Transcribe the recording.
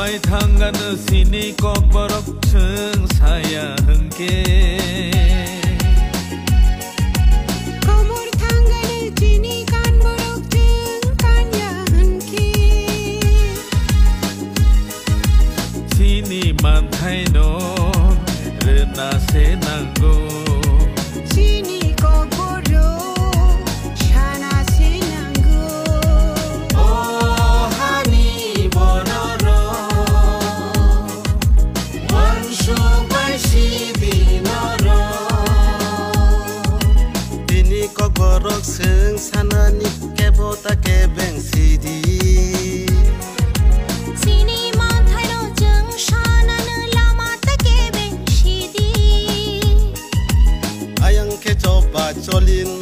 Komai tanggan sini kok borok ceng saya hengke Komor tanggan sini kan borok ceng kan ya hengke Sini mantai no rena senanggo Sini kok borok shana senanggo Oh hani bonoro Wanshu bai si binoro Bini kok borok seng sanani kebota kebeng sidi Sini mantai no jeng shana ne lama ta kebeng shidi Ayang ke coba colin